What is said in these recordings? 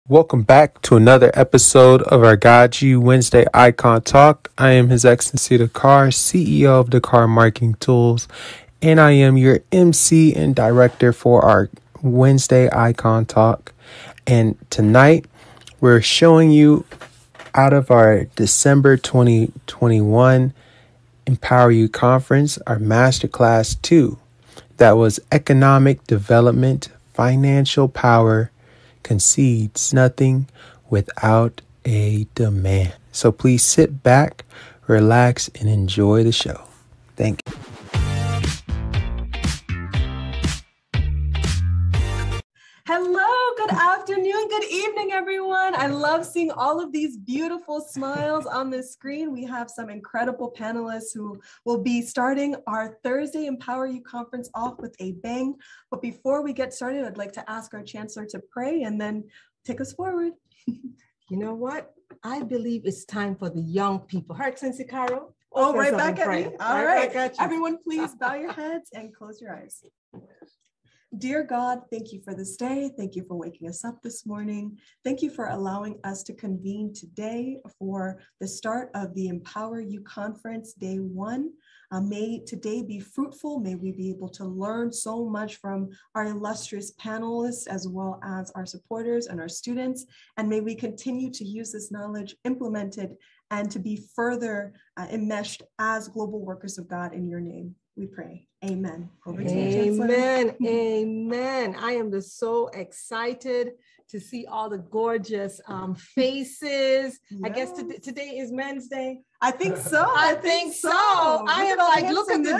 Welcome back to another episode of our GODSU Wednesday Icon Talk. I am His Excellency Dakar, CEO of Dakar Marketing Tools, and I am your MC and director for our Wednesday Icon Talk. And tonight, we're showing you out of our December 2021 Empower You Conference, our Masterclass 2. That was Economic Development, Financial Power, Concedes nothing without a demand. So please sit back, relax, and enjoy the show. Thank you. Hello, good afternoon, good evening, everyone. I love seeing all of these beautiful smiles on the screen. We have some incredible panelists who will be starting our Thursday Empower You conference off with a bang. But before we get started, I'd like to ask our chancellor to pray and then take us forward. You know what? I believe it's time for the young people. Her Excellency Carol. Oh, right back at me. All right. Everyone, please bow your heads and close your eyes. Dear God, thank you for this day. Thank you for waking us up this morning. Thank you for allowing us to convene today for the start of the Empower You Conference, Day 1. May today be fruitful. May we be able to learn so much from our illustrious panelists as well as our supporters and our students. And may we continue to use this knowledge, implement it, and to be further enmeshed as global workers of God in your name. We pray. Amen. Over to you, Chancellor. Amen. I am just so excited to see all the gorgeous faces. Yes. I guess today is Men's Day. I think so. I think so. I am like, look at the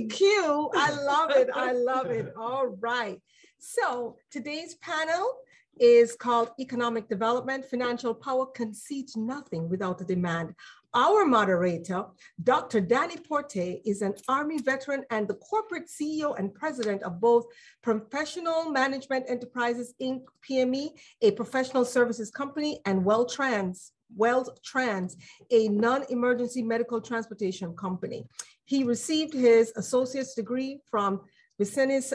GQ. I love it. I love it. All right. So today's panel is called Economic Development, Financial Power Concedes Nothing Without a Demand. Our moderator, Dr. Danny Porte, is an Army veteran and the corporate CEO and president of both Professional Management Enterprises, Inc., PME, a professional services company, and WellTrans, a non-emergency medical transportation company. He received his associate's degree from Vincennes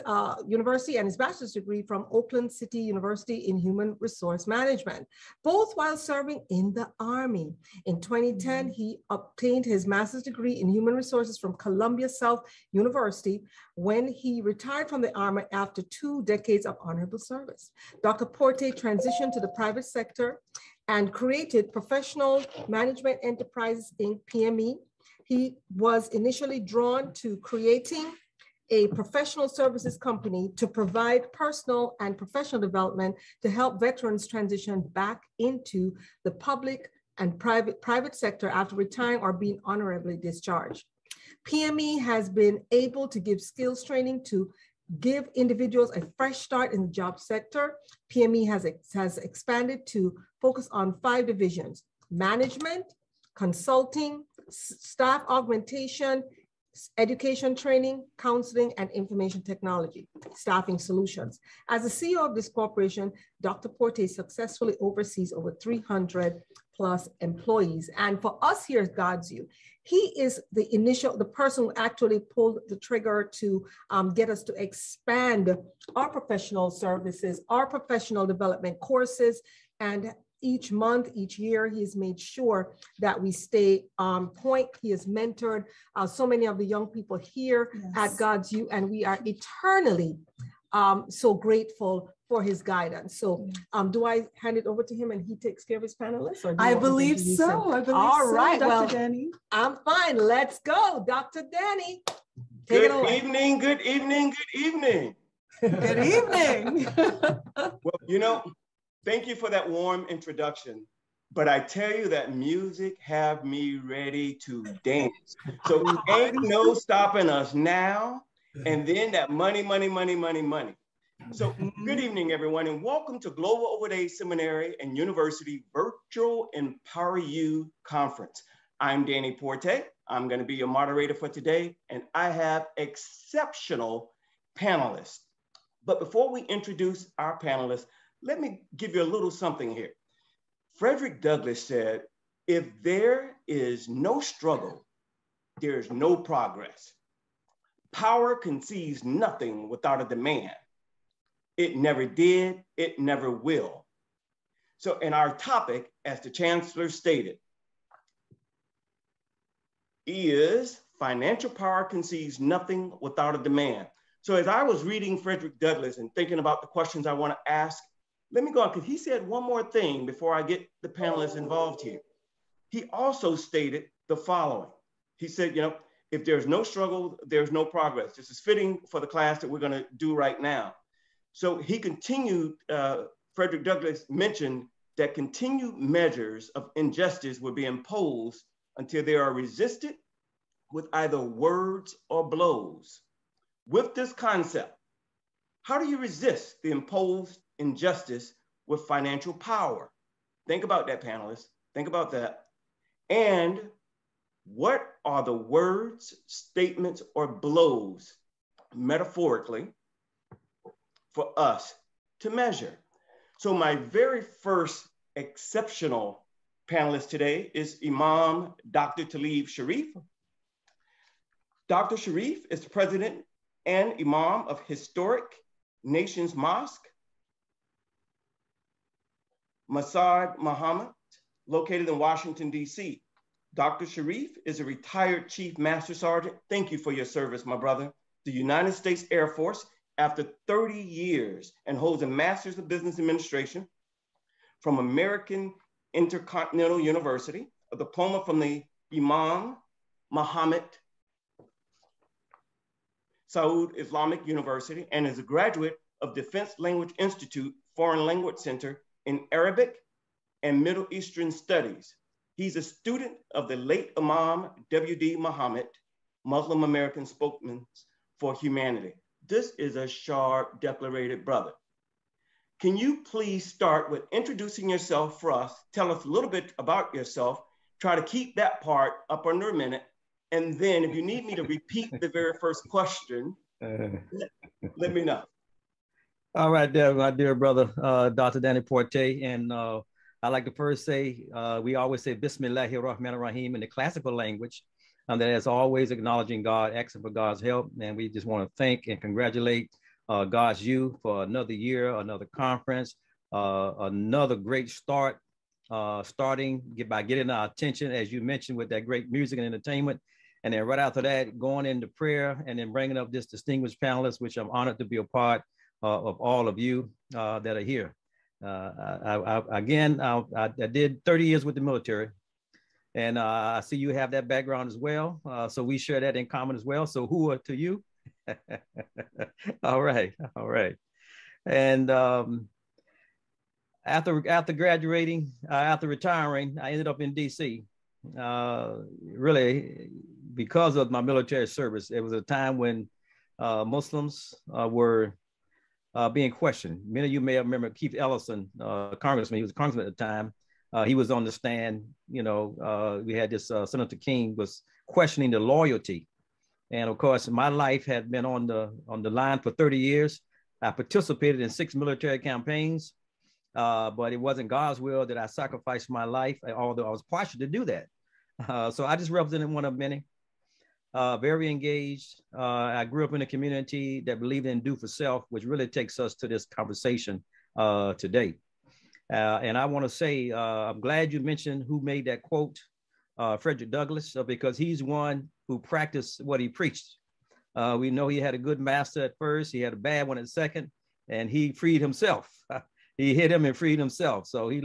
University and his bachelor's degree from Oakland City University in Human Resource Management, both while serving in the Army. In 2010, he obtained his master's degree in Human Resources from Columbia South University when he retired from the Army after 2 decades of honorable service. Dr. Porte transitioned to the private sector and created Professional Management Enterprises, Inc., PME. He was initially drawn to creating a professional services company to provide personal and professional development to help veterans transition back into the public and private sector after retiring or being honorably discharged. PME has been able to give skills training to give individuals a fresh start in the job sector. PME has expanded to focus on 5 divisions: management, consulting, staff augmentation, education training, counseling, and information technology, staffing solutions. As the CEO of this corporation, Dr. Porte successfully oversees over 300 plus employees. And for us here at GODSU, he is the person who actually pulled the trigger to get us to expand our professional services, our professional development courses, and each month, each year, he's made sure that we stay on point. He has mentored so many of the young people here at GODSU, and we are eternally so grateful for his guidance. So do I hand it over to him and he takes care of his panelists? Or I believe so. All right, Dr. Danny. I'm fine. Let's go, Dr. Danny. Good evening, good evening, good evening. Good evening. Well, thank you for that warm introduction, but I tell you that music have me ready to dance. So ain't no stopping us now. And then that money. So good evening, everyone, and welcome to Global Overday Seminary and University Virtual Empower You Conference. I'm Danny Porte. I'm going to be your moderator for today, and I have exceptional panelists. But before we introduce our panelists, let me give you a little something here. Frederick Douglass said, if there is no struggle, there is no progress. Power concedes nothing without a demand. It never did, it never will. So, and our topic, as the Chancellor stated, is financial power concedes nothing without a demand. So as I was reading Frederick Douglass and thinking about the questions I want to ask, let me go on, because he said one more thing before I get the panelists involved here. He also stated the following. He said, you know, if there's no struggle, there's no progress. This is fitting for the class that we're going to do right now. So he continued, Frederick Douglass mentioned that continued measures of injustice will be imposed until they are resisted with either words or blows. With this concept, how do you resist the imposed injustice with financial power? Think about that, panelists. Think about that. And what are the words, statements, or blows, metaphorically, for us to measure? So my very first exceptional panelist today is Imam Dr. Talib Sharif. Dr. Sharif is the president and Imam of Historic Nations Mosque, Masjid Muhammad, located in Washington, D.C. Dr. Sharif is a retired Chief Master Sergeant. Thank you for your service, my brother. The United States Air Force after 30 years and holds a Master's of Business Administration from American Intercontinental University, a diploma from the Imam Muhammad Saud Islamic University, and is a graduate of Defense Language Institute Foreign Language Center in Arabic and Middle Eastern Studies. He's a student of the late Imam W.D. Muhammad, Muslim American Spokesman for Humanity. This is a sharp, declarated brother. Can you please start with introducing yourself for us? Tell us a little bit about yourself. Try to keep that part up under a minute. And then if you need me to repeat the very first question, let me know. All right, there, my dear brother, Dr. Danny Porte. And I'd like to first say, we always say Bismillahir Rahmanir Rahim in the classical language. That is always acknowledging God, asking for God's help. And we just want to thank and congratulate GODSU for another year, another conference, another great start, starting by getting our attention, as you mentioned, with that great music and entertainment. And then right after that, going into prayer and then bringing up this distinguished panelist, which I'm honored to be a part of all of you that are here. I did 30 years with the military. And I see you have that background as well. So we share that in common as well. So who are to you? All right. And after graduating, after retiring, I ended up in DC. Really, because of my military service, it was a time when Muslims were being questioned. Many of you may remember Keith Ellison, congressman. He was a congressman at the time. He was on the stand. You know, we had this Senator King was questioning the loyalty, and of course, my life had been on the line for 30 years. I participated in 6 military campaigns, but it wasn't God's will that I sacrificed my life, although I was partial to do that. So I just represented one of many. Very engaged. I grew up in a community that believed in do for self, which really takes us to this conversation today. And I want to say, I'm glad you mentioned who made that quote, Frederick Douglass, because he's one who practiced what he preached. We know he had a good master at first, he had a bad one at second, and he freed himself. He hit him and freed himself. So he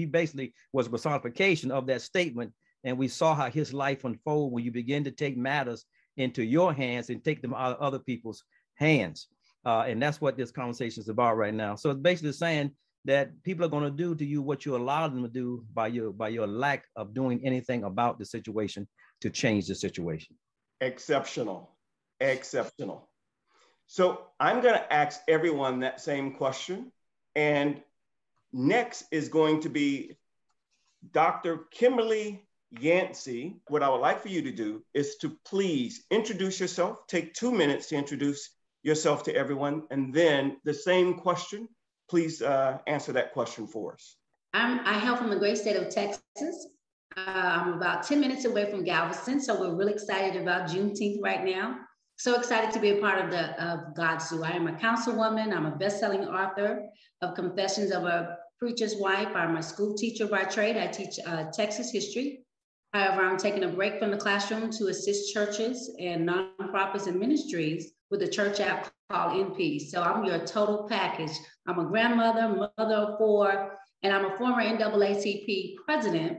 basically was a personification of that statement. And we saw how his life unfold when you begin to take matters into your hands and take them out of other people's hands. And that's what this conversation is about right now. So it's basically saying that people are going to do to you what you allow them to do by your lack of doing anything about the situation to change the situation. Exceptional. So I'm going to ask everyone that same question. And next is going to be Dr. Kimberly Yancey. What I would like for you to do is to please introduce yourself. Take 2 minutes to introduce yourself to everyone. And then the same question, please answer that question for us. I hail from the great state of Texas. I'm about 10 minutes away from Galveston. So we're really excited about Juneteenth right now. So excited to be a part of GODSU. I am a councilwoman. I'm a best-selling author of Confessions of a preacher's wife. I'm a school teacher by trade. I teach Texas history. However, I'm taking a break from the classroom to assist churches and nonprofits and ministries with a church app called NP. So I'm your total package. I'm a grandmother, mother of 4, and I'm a former NAACP president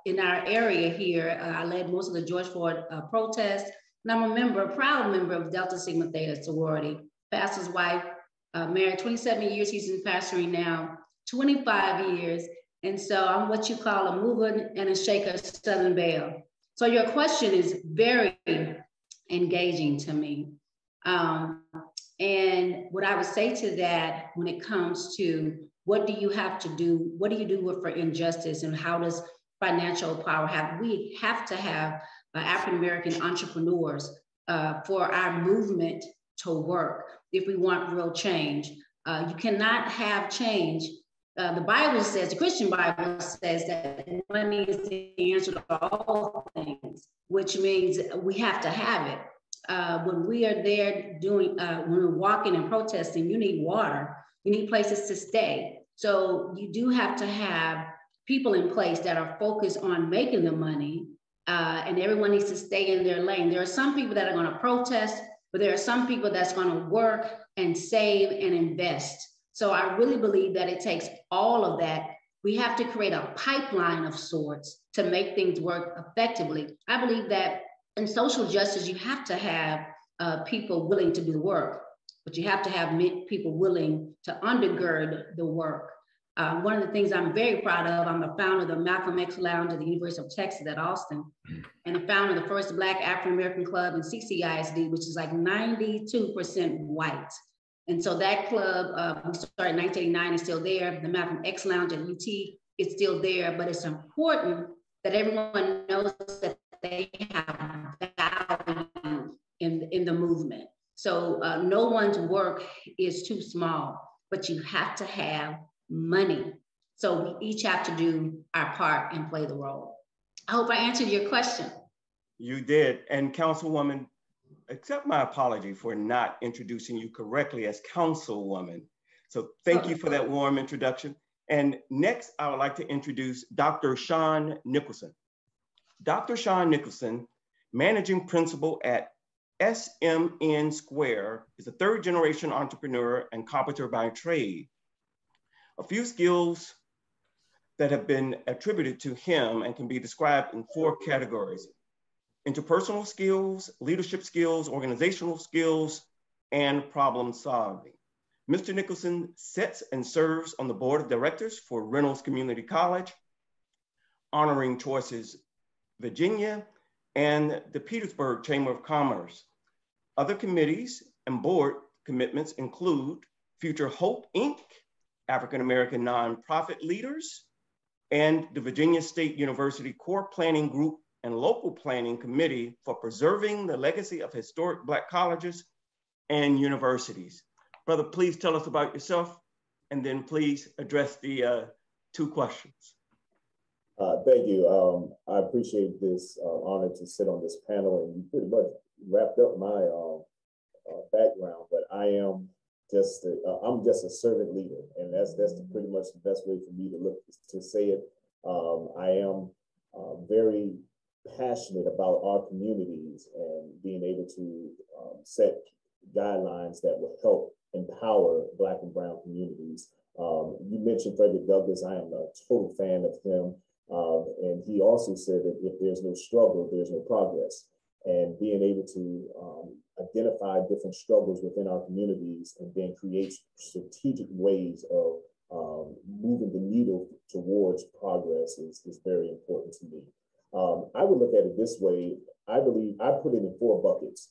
in our area here. I led most of the George Floyd protests, and I'm a proud member of Delta Sigma Theta sorority, pastor's wife, married 27 years. He's in pastoring now, 25 years. And so I'm what you call a mover and a shaker, Southern Belle. So your question is very engaging to me. And what I would say to that when it comes to what do you have to do, what do you do for injustice, and how does financial power we have to have African-American entrepreneurs for our movement to work if we want real change. You cannot have change. The Bible says, the Christian Bible says that money is the answer to all things, which means we have to have it. When we are there doing, when we're walking and protesting, you need water, you need places to stay. So you do have to have people in place that are focused on making the money, and everyone needs to stay in their lane. There are some people that are going to protest, but there are some people that's going to work and save and invest. So I really believe that it takes all of that. We have to create a pipeline of sorts to make things work effectively. I believe that in social justice, you have to have people willing to do the work, but you have to have people willing to undergird the work. One of the things I'm very proud of, I'm the founder of the Malcolm X Lounge at the University of Texas at Austin, and the founder of the first Black African-American club in CCISD, which is like 92% white. And so that club, we started in 1989, is still there. The Malcolm X Lounge at UT is still there, but it's important that everyone knows that they have value in the movement. So no one's work is too small, but you have to have money. So we each have to do our part and play the role. I hope I answered your question. You did. And Councilwoman, accept my apology for not introducing you correctly as Councilwoman. So thank you for that warm introduction. And next, I would like to introduce Dr. Sean Nicholson. Dr. Sean Nicholson, managing principal at SMN Square, is a third-generation entrepreneur and carpenter by trade. A few skills that have been attributed to him and can be described in 4 categories: interpersonal skills, leadership skills, organizational skills, and problem solving. Mr. Nicholson sits and serves on the board of directors for Reynolds Community College, Honoring Choices Virginia, and the Petersburg Chamber of Commerce. Other committees and board commitments include Future Hope, Inc., African American Nonprofit Leaders, and the Virginia State University Core Planning Group and Local Planning Committee for Preserving the Legacy of Historic Black Colleges and Universities. Brother, please tell us about yourself, and then please address the 2 questions. Thank you. I appreciate this honor to sit on this panel, and you pretty much wrapped up my background, but I'm just a servant leader, and that's pretty much the best way for me to say it. I am very passionate about our communities and being able to set guidelines that will help empower Black and Brown communities. You mentioned Frederick Douglass. I am a total fan of him. And he also said that if there's no struggle, there's no progress. And being able to identify different struggles within our communities and then create strategic ways of moving the needle towards progress is very important to me. I would look at it this way. I believe I put it in 4 buckets.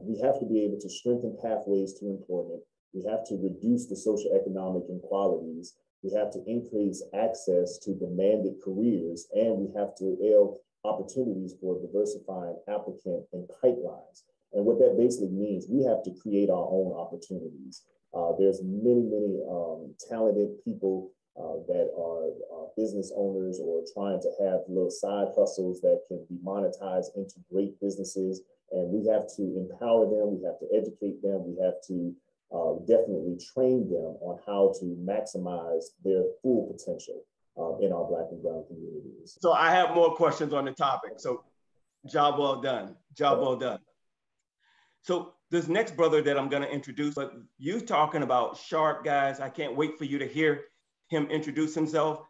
We have to be able to strengthen pathways to employment. We have to reduce the socioeconomic inequalities. We have to increase access to demanded careers, and we have to opportunities for diversifying applicant and pipelines. And what that basically means, we have to create our own opportunities. There's many talented people that are business owners or trying to have little side hustles that can be monetized into great businesses. And we have to empower them. We have to educate them. We have to definitely train them on how to maximize their full potential in our Black and Brown communities. So I have more questions on the topic. So job well done, job well done. So this next brother that I'm gonna introduce, but you talking about sharp guys, I can't wait for you to hear him introduce himself.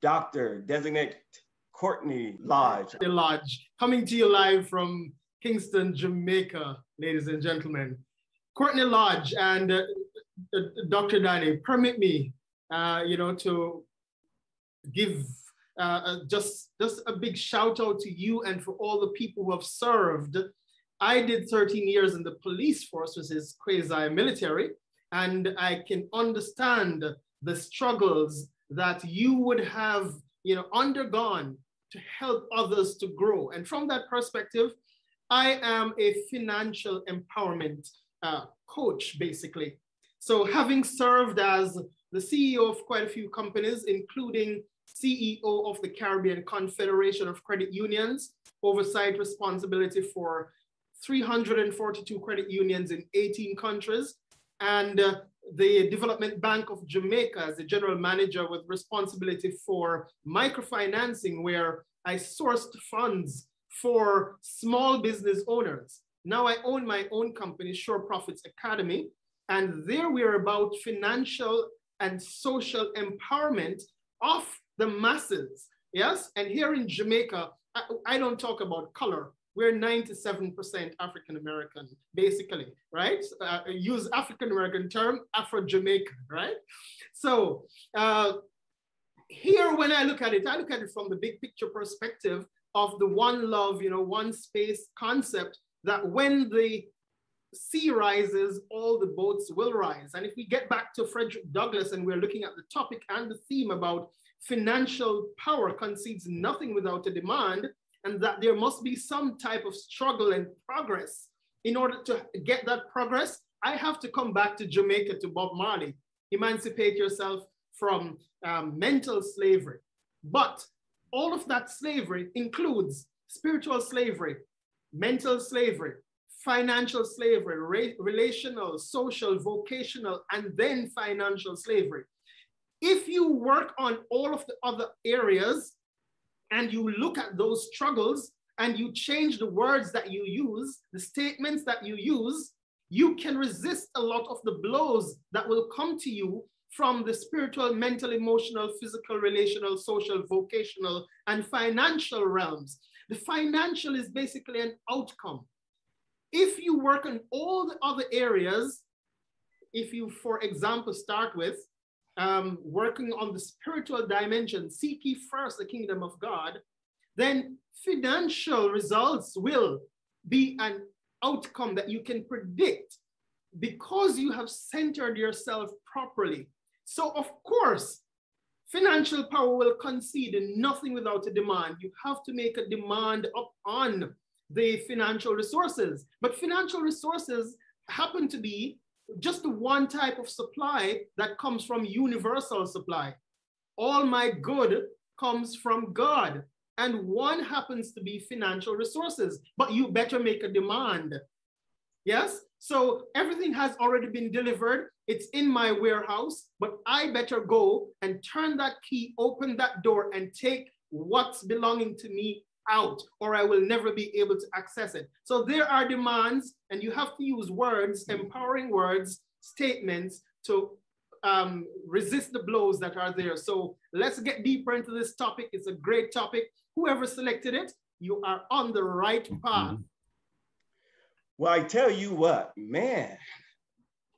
Dr. Designate Courtney Lodge. Lodge, coming to you live from Kingston, Jamaica, ladies and gentlemen. Courtney Lodge and Dr. Danny, permit me, to give just a big shout out to you and for all the people who have served. I did 13 years in the police force, which is quasi-military, and I can understand the struggles that you would have, undergone to help others to grow. And from that perspective, I am a financial empowerment coach, basically. So having served as the CEO of quite a few companies, including CEO of the Caribbean Confederation of Credit Unions, oversight responsibility for 342 credit unions in 18 countries, and the Development Bank of Jamaica as the general manager with responsibility for microfinancing, where I sourced funds for small business owners. Now I own my own company, Sure Profits Academy, and there we're about financial and social empowerment of the masses, yes? And here in Jamaica, I don't talk about color. We're 97% African-American, basically, right? Use African-American term, Afro-Jamaican, right? So here, when I look at it from the big picture perspective of the one love, one space concept, that when the sea rises, all the boats will rise. And if we get back to Frederick Douglass and we're looking at the topic and the theme about financial power concedes nothing without a demand, and that there must be some type of struggle and progress. In order to get that progress, I have to come back to Jamaica, to Bob Marley. Emancipate yourself from mental slavery. But all of that slavery includes spiritual slavery, mental slavery, financial slavery, relational, social, vocational, and then financial slavery. If you work on all of the other areas, and you look at those struggles and you change the words that you use, the statements that you use, you can resist a lot of the blows that will come to you from the spiritual, mental, emotional, physical, relational, social, vocational, and financial realms. The financial is basically an outcome. If you work on all the other areas, if you, for example, start with working on the spiritual dimension, seek ye first the kingdom of God, then financial results will be an outcome that you can predict because you have centered yourself properly. So of course, financial power will concede nothing without a demand. You have to make a demand upon the financial resources, but financial resources happen to be just the one type of supply that comes from universal supply. All my good comes from God, and one happens to be financial resources, but you better make a demand. Yes? So everything has already been delivered. It's in my warehouse, but I better go and turn that key, open that door, and take what's belonging to me out, or I will never be able to access it. So there are demands, and you have to use words, empowering words, statements to resist the blows that are there. So let's get deeper into this topic. It's a great topic. Whoever selected it, you are on the right path. Well, I tell you what, man,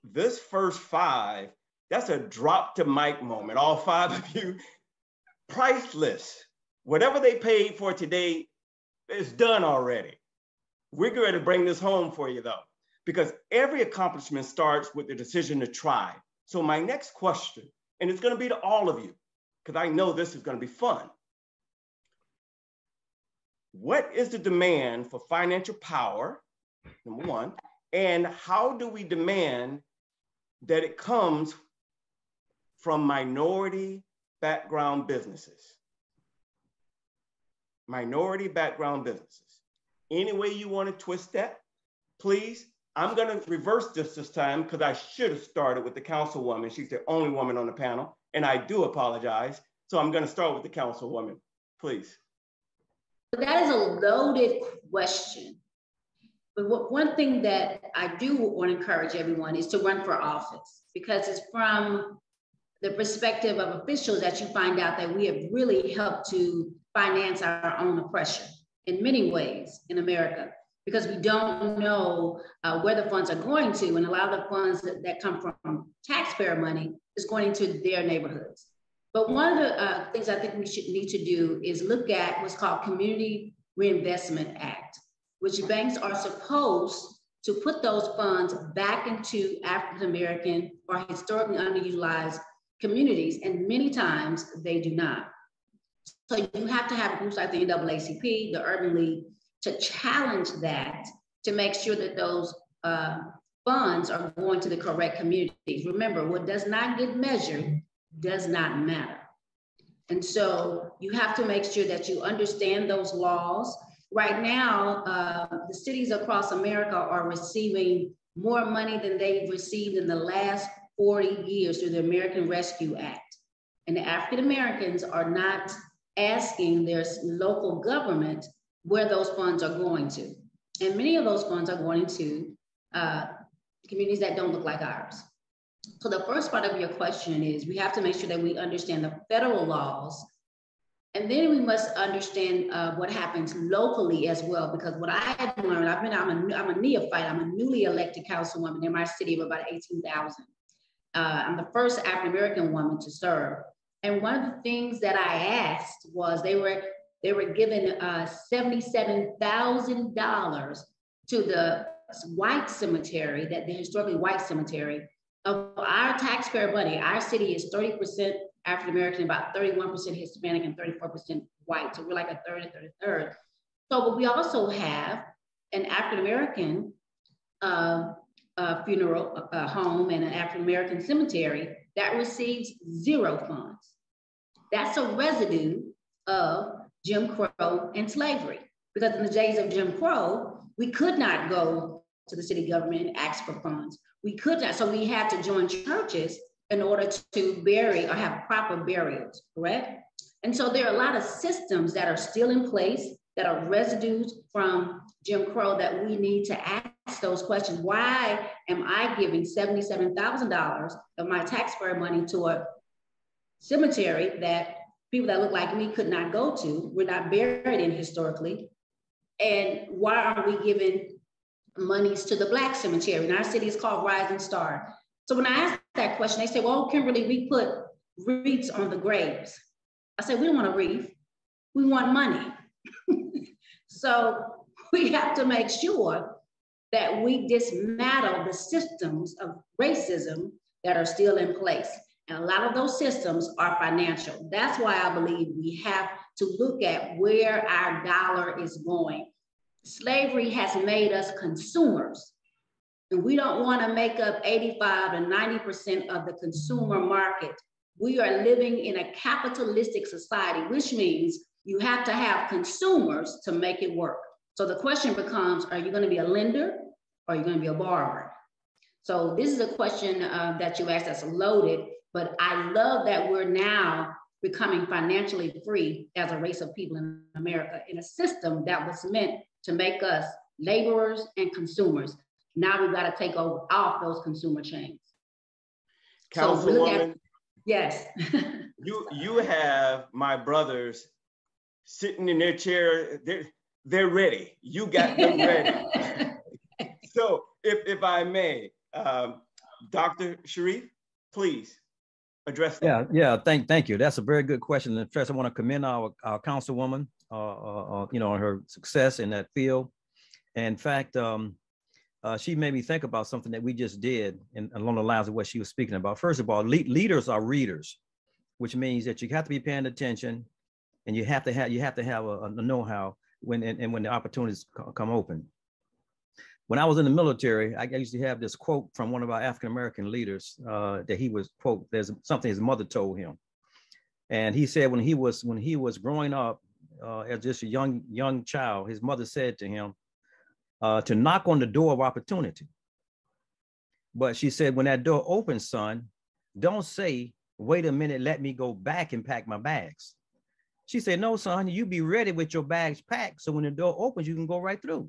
this first five, that's a drop to mic moment. All five of you, priceless. Whatever they paid for today is done already. We're going to bring this home for you though, because every accomplishment starts with the decision to try. So my next question, and it's going to be to all of you, because I know this is going to be fun. What is the demand for financial power, number one, and how do we demand that it comes from minority background businesses? Minority background businesses. Any way you want to twist that, please I'm going to reverse this time because I should have started with the councilwoman. She's the only woman on the panel, and I do apologize. So I'm going to start with the councilwoman, please. That is a loaded question. But one thing that I do want to encourage everyone is to run for office, because it's from the perspective of officials that you find out that we have really helped to finance our own oppression in many ways in America, because we don't know where the funds are going to, and a lot of the funds that come from taxpayer money is going into their neighborhoods. But one of the things I think we need to do is look at what's called Community Reinvestment Act, which banks are supposed to put those funds back into African-American or historically underutilized communities, and many times they do not. So you have to have groups like the NAACP, the Urban League, to challenge that, to make sure that those funds are going to the correct communities. Remember, what does not get measured does not matter. And so you have to make sure that you understand those laws. Right now, the cities across America are receiving more money than they've received in the last 40 years through the American Rescue Act. And the African Americans are not asking their local government where those funds are going to. And many of those funds are going to communities that don't look like ours. So the first part of your question is we have to make sure that we understand the federal laws, and then we must understand what happens locally as well. Because what I had learned, I'm a neophyte, I'm a newly elected councilwoman in my city of about 18,000. I'm the first African-American woman to serve. And one of the things that I asked was they were given $77,000 to the white cemetery, that the historically white cemetery of our taxpayer money. Our city is 30% African-American, about 31% Hispanic, and 34% white. So we're like a third, a third. So, but we also have an African-American funeral home and an African-American cemetery that receives zero funds. That's a residue of Jim Crow and slavery. Because in the days of Jim Crow, we could not go to the city government and ask for funds. We could not, so we had to join churches in order to bury or have proper burials, correct? And so there are a lot of systems that are still in place that are residues from Jim Crow that we need to ask those questions. Why am I giving $77,000 of my taxpayer money to a cemetery that people that look like me could not go to? We're not buried in historically. And why are we giving monies to the Black cemetery? And our city is called Rising Star. So when I asked that question, they said, well, Kimberly, we put wreaths on the graves. I said, we don't want a wreath, we want money. So we have to make sure that we dismantle the systems of racism that are still in place. And a lot of those systems are financial. That's why I believe we have to look at where our dollar is going. Slavery has made us consumers, and we don't want to make up 85 and 90% of the consumer market. We are living in a capitalistic society, which means you have to have consumers to make it work. So the question becomes, are you going to be a lender or are you going to be a borrower? So this is a question that you asked that's loaded, but I love that we're now becoming financially free as a race of people in America in a system that was meant to make us laborers and consumers. Now we've got to take off those consumer chains. Councilwoman, yes. you have my brothers sitting in their chair. They're ready. You got them ready. So if I may, Dr. Sharif, please address that. Yeah. Thank you. That's a very good question. And first, I want to commend our councilwoman, on her success in that field. And in fact, she made me think about something that we just did along the lines of what she was speaking about. First of all, leaders are readers, which means that you have to be paying attention, and you have to have a know-how when the opportunities come open. When I was in the military, I used to have this quote from one of our African-American leaders that he was, quote, there's something his mother told him. And he said when he was growing up as just a young child, his mother said to him to knock on the door of opportunity. But she said, when that door opens, son, don't say, wait a minute, let me go back and pack my bags. She said, no, son, you be ready with your bags packed. So when the door opens, you can go right through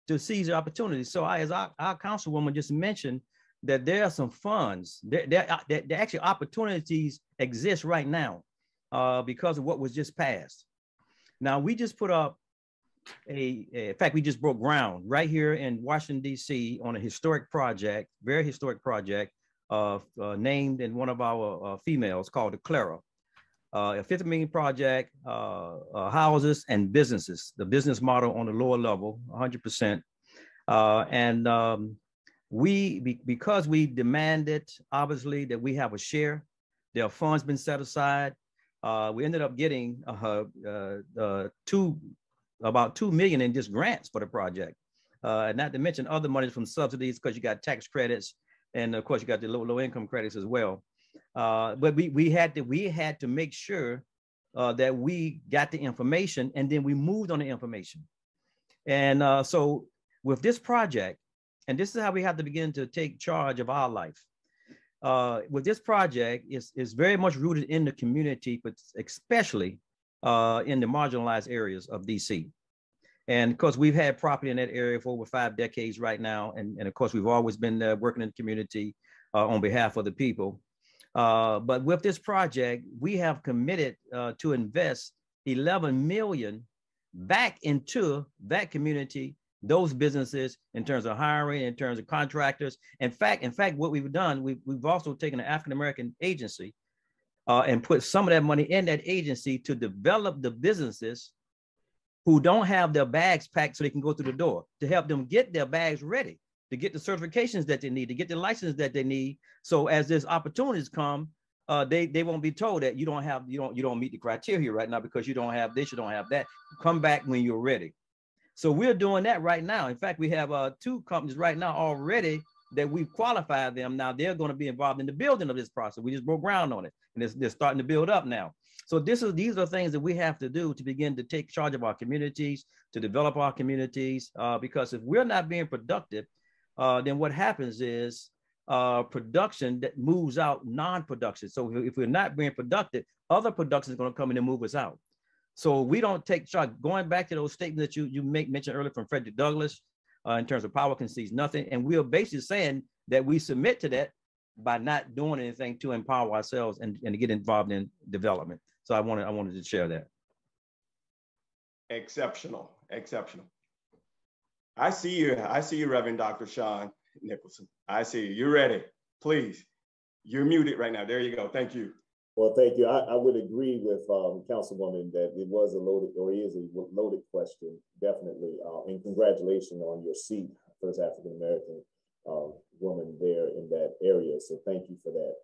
to seize the opportunity. So as our councilwoman just mentioned, that there are some funds, there actually opportunities exist right now because of what was just passed. Now, we just put up in fact, we just broke ground right here in Washington, D.C. on a historic project, very historic project, named in one of our females called the Clara. A 50 million project, houses and businesses, the business model on the lower level, 100%. Because we demanded, obviously, that we have a share, there are funds been set aside. We ended up getting about $2 million in just grants for the project. Not to mention other monies from subsidies, because you got tax credits, and of course you got the low income credits as well. But we had to make sure that we got the information, and then we moved on the information. And so with this project, and this is how we have to begin to take charge of our life. With this project, is very much rooted in the community, but especially in the marginalized areas of DC. And of course, we've had property in that area for over 5 decades right now. And of course, we've always been working in the community on behalf of the people. But with this project, we have committed to invest $11 million back into that community, those businesses, in terms of hiring, in terms of contractors. In fact, what we've done, we've also taken an African-American agency and put some of that money in that agency to develop the businesses who don't have their bags packed so they can go through the door, to help them get their bags ready, to get the certifications that they need, to get the license that they need. So as these opportunities come, they won't be told that you don't meet the criteria right now because you don't have this, you don't have that. Come back when you're ready. So we're doing that right now. In fact, we have 2 companies right now already that we've qualified them. Now they're going to be involved in the building of this process. We just broke ground on it, and they're starting to build up now. So these are things that we have to do to begin to take charge of our communities, to develop our communities, because if we're not being productive, then what happens is production that moves out non-production. So if we're not being productive, other production is going to come in and move us out. So we don't take charge. Going back to those statements that you mentioned earlier from Frederick Douglass, in terms of power concedes nothing. And we are basically saying that we submit to that by not doing anything to empower ourselves and to get involved in development. So I wanted to share that. Exceptional, exceptional. I see you, Reverend Dr. Sean Nicholson. I see you. You're ready. Please. You're muted right now. There you go. Thank you. Well, thank you. I would agree with Councilwoman that it was a loaded, or is a loaded question, definitely. And congratulations on your seat, first African-American woman there in that area. So thank you for that.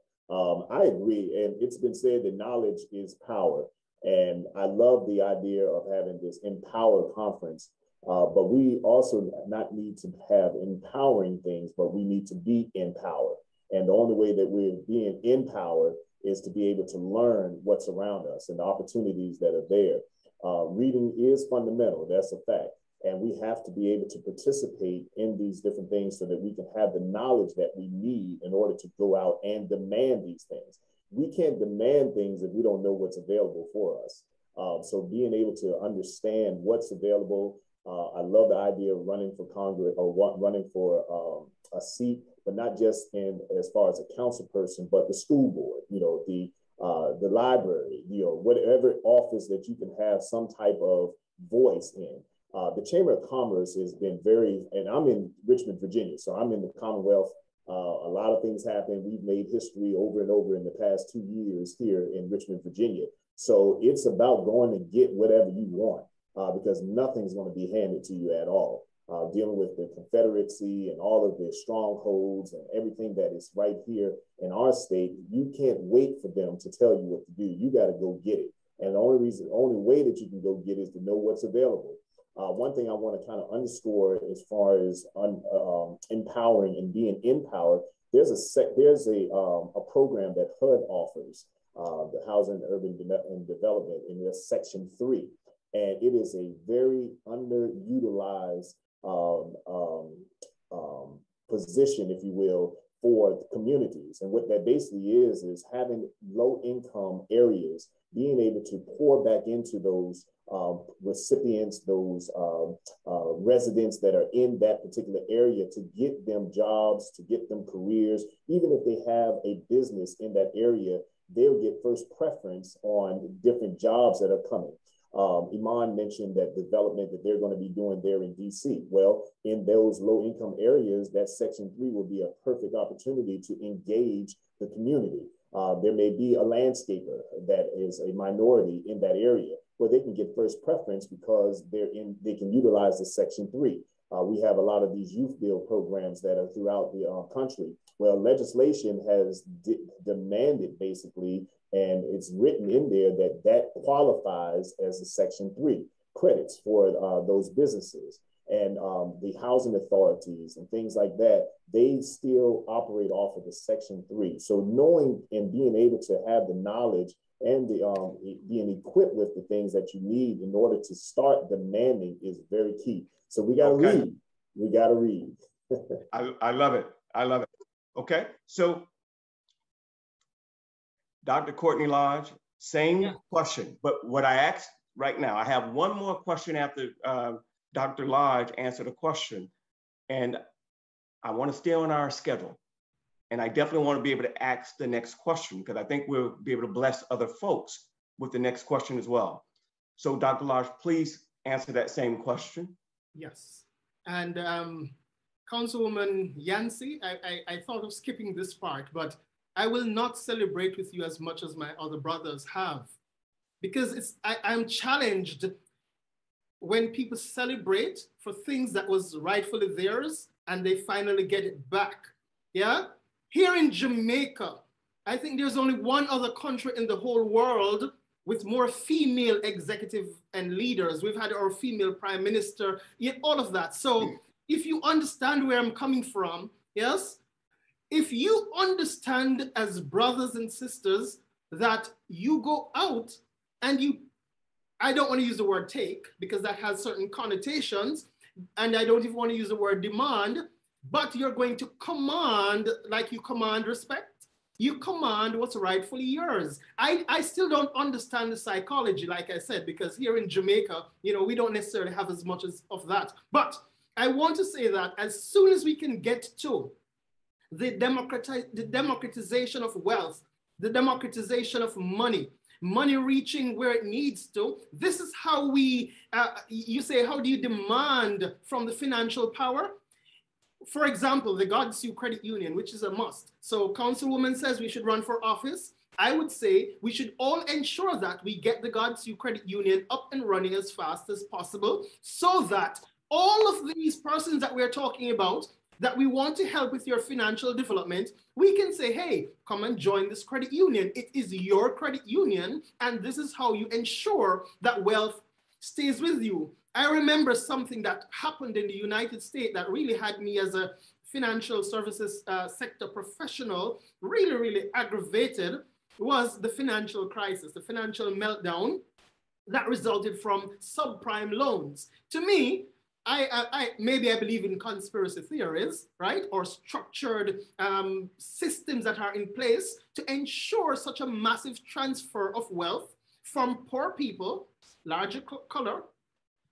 I agree. And it's been said that knowledge is power. And I love the idea of having this Empower conference. But we also not need to have empowering things, but we need to be in power. And the only way that we're being in power is to be able to learn what's around us and the opportunities that are there. Reading is fundamental, that's a fact. And we have to be able to participate in these different things so that we can have the knowledge that we need in order to go out and demand these things. We can't demand things if we don't know what's available for us. So being able to understand what's available. I love the idea of running for Congress or running for a seat, but not just in as far as a council person, but the school board, the library, whatever office that you can have some type of voice in. The Chamber of Commerce has been and I'm in Richmond, Virginia, so I'm in the Commonwealth. A lot of things happen. We've made history over and over in the past 2 years here in Richmond, Virginia. So it's about going to get whatever you want. Because nothing's going to be handed to you at all. Dealing with the Confederacy and all of their strongholds and everything that is right here in our state, you can't wait for them to tell you what to do. You got to go get it. And the only way that you can go get it is to know what's available. One thing I want to kind of underscore as far as empowering and being in power, there's a program that HUD offers, the Housing and Urban Development, in their Section 3. And it is a very underutilized position, if you will, for communities. And what that basically is having low income areas, being able to pour back into those recipients, those residents that are in that particular area, to get them jobs, to get them careers. Even if they have a business in that area, they'll get first preference on different jobs that are coming. Iman mentioned that development that they're going to be doing there in DC. Well, in those low income areas, that Section 3 will be a perfect opportunity to engage the community. There may be a landscaper that is a minority in that area where they can get first preference because they can utilize the Section 3. We have a lot of these youth build programs that are throughout the country. Well, legislation has demanded basically, and it's written in there that qualifies as a Section 3 credits for those businesses. And the housing authorities and things like that, they still operate off of the Section 3. So knowing and being able to have the knowledge and being equipped with the things that you need in order to start demanding is very key. So we got to read. We got to read. I love it. I love it. Okay. So Dr. Courtney Lodge, same question, but what I asked right now, I have one more question after Dr. Lodge answered a question, and I want to stay on our schedule. And I definitely want to be able to ask the next question because I think we'll be able to bless other folks with the next question as well. So Dr. Lodge, please answer that same question. Yes. And Councilwoman Yancey, I thought of skipping this part, but I will not celebrate with you as much as my other brothers have, because I'm challenged when people celebrate for things that was rightfully theirs and they finally get it back. Yeah. Here in Jamaica, I think there's only one other country in the whole world with more female executive and leaders. We've had our female prime minister, yet all of that. So if you understand where I'm coming from, yes, if you understand as brothers and sisters that you go out and I don't want to use the word take because that has certain connotations, and I don't even want to use the word demand, but you're going to command like you command respect. You command what's rightfully yours. I still don't understand the psychology, like I said, because here in Jamaica, we don't necessarily have as much of that. But I want to say that as soon as we can get to the democratization of wealth, the democratization of money reaching where it needs to, this is how you say, how do you demand from the financial power? For example, the GODSU Credit Union, which is a must. So Councilwoman says we should run for office. I would say we should all ensure that we get the GODSU Credit Union up and running as fast as possible so that all of these persons that we're talking about, that we want to help with your financial development, we can say, hey, come and join this credit union. It is your credit union, and this is how you ensure that wealth stays with you. I remember something that happened in the United States that really had me as a financial services sector professional really, really aggravated, was the financial crisis, the financial meltdown that resulted from subprime loans. To me, maybe I believe in conspiracy theories, right? Or structured systems that are in place to ensure such a massive transfer of wealth from poor people, larger color,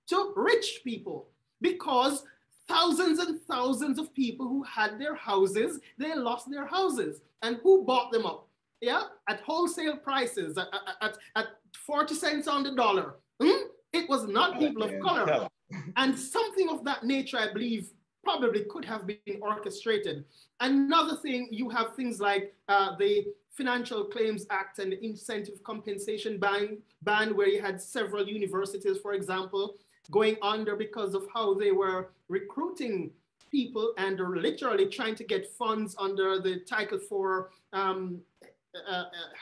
to rich people, because thousands and thousands of people who had their houses, they lost their houses. And who bought them up? Yeah, at wholesale prices, at 40 cents on the dollar. It was not people of color. And something of that nature, I believe, probably could have been orchestrated. Another thing, you have things like the Financial Claims Act and the Incentive Compensation ban, where you had several universities, for example, going under because of how they were recruiting people and are literally trying to get funds under the Title IV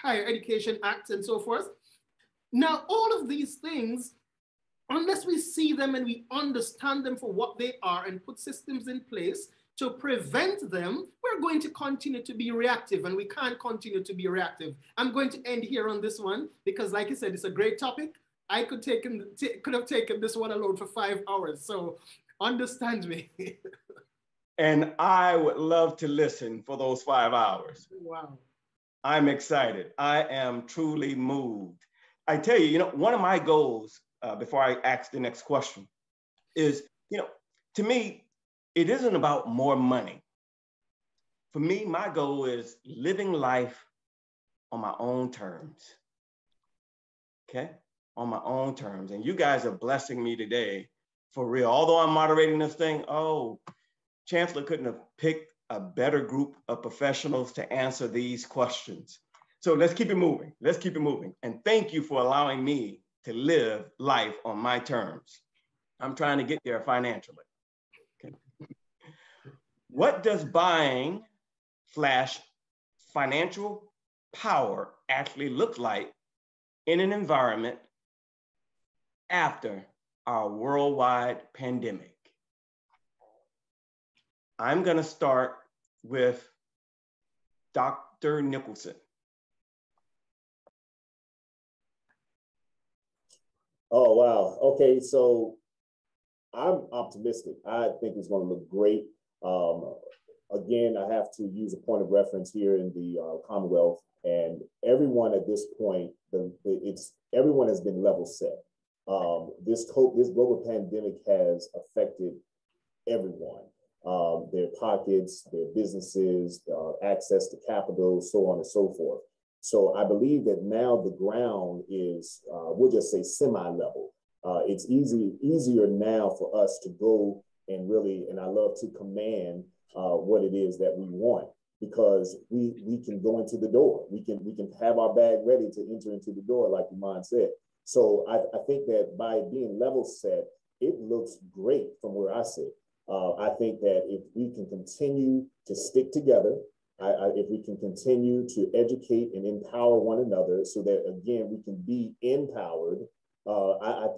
Higher Education Act and so forth. Now, all of these things, unless we see them and we understand them for what they are and put systems in place to prevent them, we're going to continue to be reactive, and we can't continue to be reactive. I'm going to end here on this one because, like I said, it's a great topic. I could have taken this one alone for 5 hours, so understand me. And I would love to listen for those 5 hours. Wow. I'm excited. I am truly moved. I tell you, one of my goals, before I ask the next question, is, to me, it isn't about more money. For me, my goal is living life on my own terms. Okay? On my own terms. And you guys are blessing me today, for real. Although I'm moderating this thing, Chancellor couldn't have picked a better group of professionals to answer these questions. So let's keep it moving. Let's keep it moving. And thank you for allowing me to live life on my terms. I'm trying to get there financially. Okay. What does buying / financial power actually look like in an environment after our worldwide pandemic? I'm going to start with Dr. Nicholson. Oh, wow. Okay, so I'm optimistic. I think it's going to look great. Again, I have to use a point of reference here in the Commonwealth, and everyone at this point, everyone has been level set. This global pandemic has affected everyone, their pockets, their businesses, access to capital, so on and so forth. So I believe that now the ground is, we'll just say semi-level. It's easier now for us to go and really, and I love to command what it is that we want, because we can go into the door. We can have our bag ready to enter into the door, like Iman said. So I think that by being level set, it looks great from where I sit. I think that if we can continue to stick together, if we can continue to educate and empower one another so that, again, we can be empowered, I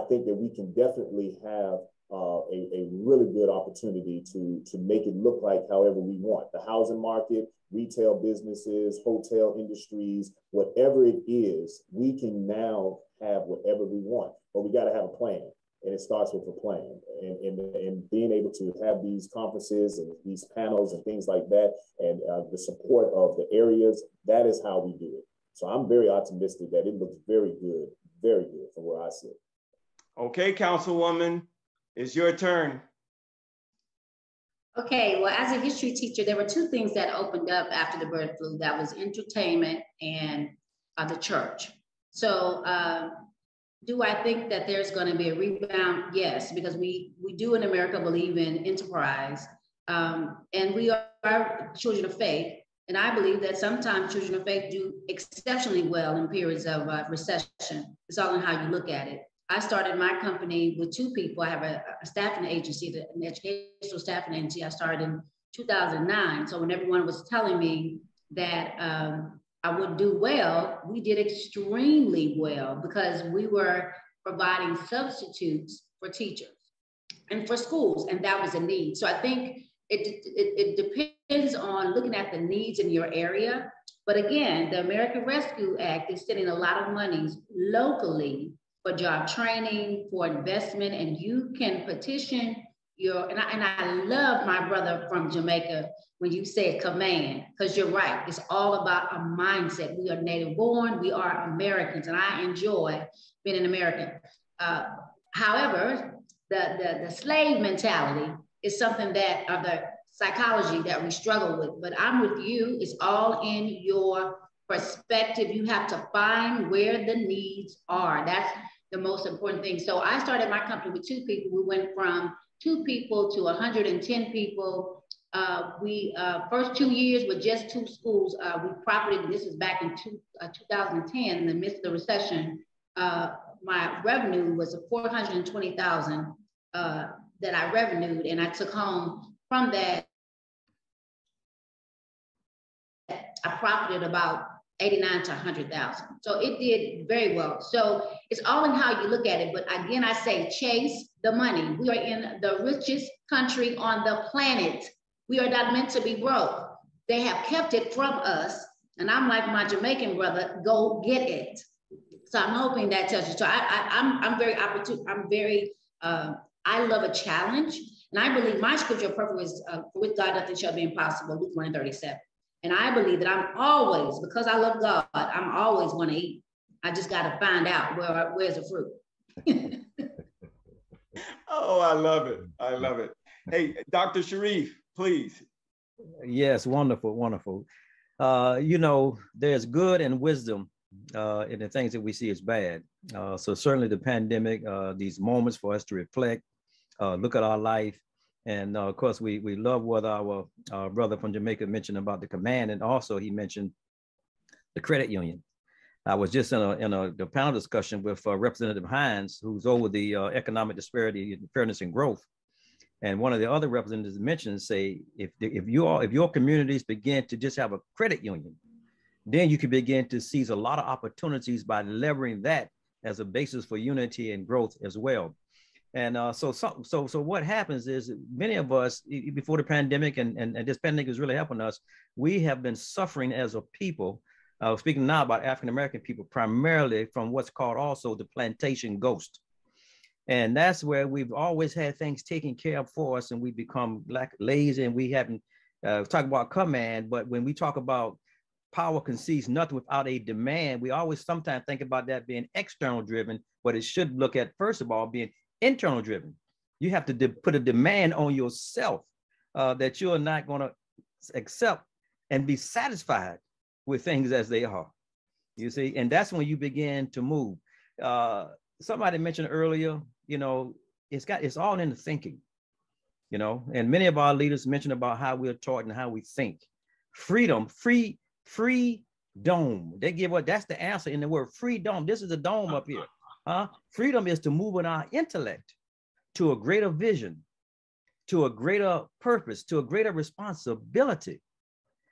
think that we can definitely have a really good opportunity to make it look like however we want. The housing market, retail businesses, hotel industries, whatever it is, we can now have whatever we want, but we got to have a plan. And it starts with a plan, and being able to have these conferences and these panels and things like that, and the support of the areas, that is how we do it. So I'm very optimistic that it looks very good from where I sit. Okay, Councilwoman, it's your turn. Okay, well, as a history teacher, there were two things that opened up after the bird flu. That was entertainment and the church. So do I think that there's going to be a rebound? Yes, because we do in America believe in enterprise, and we are children of faith. And I believe that sometimes children of faith do exceptionally well in periods of recession. It's all in how you look at it. I started my company with two people. I have a staffing agency, an educational staffing agency. I started in 2009. So when everyone was telling me that I would do well, we did extremely well because we were providing substitutes for teachers and for schools, and that was a need. So I think it depends on looking at the needs in your area. But again, the American Rescue Act is sending a lot of monies locally for job training, for investment, and you can petition and I love my brother from Jamaica when you said command, because you're right. It's all about a mindset. We are native born, we are Americans, and I enjoy being an American. However, the slave mentality is something that, or the psychology that we struggle with, but I'm with you. It's all in your perspective. You have to find where the needs are. That's the most important thing. So I started my company with two people. We went from 2 people to 110 people. We first 2 years with just 2 schools. We profited, and this was back in 2010, in the midst of the recession. My revenue was $420,000 that I revenued, and I took home from that. I profited about 89 to 100,000. So it did very well. So it's all in how you look at it. But again, I say chase the money. We are in the richest country on the planet. We are not meant to be broke. They have kept it from us. And I'm like my Jamaican brother, go get it. So I'm hoping that tells you. So I'm very opportune. I love a challenge. And I believe my scripture of purpose is with God, nothing shall be impossible, Luke 1:37. And I believe that I'm always, because I love God, I'm always going to eat. I just got to find out where's the fruit. Oh, I love it. I love it. Hey, Dr. Sharif, please. Yes, wonderful, wonderful. You know, there's good and wisdom in the things that we see as bad. So certainly the pandemic, these moments for us to reflect, look at our life. And of course, we love what our brother from Jamaica mentioned about the command. And also he mentioned the credit union. I was just in a panel discussion with Representative Hines, who's over the economic disparity, fairness, and growth. And one of the other representatives mentioned, say, if your communities begin to just have a credit union, then you can begin to seize a lot of opportunities by leveraging that as a basis for unity and growth as well. And so what happens is many of us, before the pandemic, and this pandemic is really helping us, we have been suffering as a people. Speaking now about African-American people, primarily from what's called also the plantation ghost. And that's where we've always had things taken care of for us, and we become lazy, and we haven't talked about command. But when we talk about power concedes nothing without a demand, we always sometimes think about that being external driven, but it should look at, first of all, being internal driven. You have to put a demand on yourself that you're not going to accept and be satisfied with things as they are, you see, and that's when you begin to move. Somebody mentioned earlier, you know, it's all in the thinking, you know, and many of our leaders mentioned about how we're taught and how we think. Freedom, free dome. They give what that's the answer in the word freedom. This is the dome up here. Freedom is to move in our intellect to a greater vision, to a greater purpose, to a greater responsibility.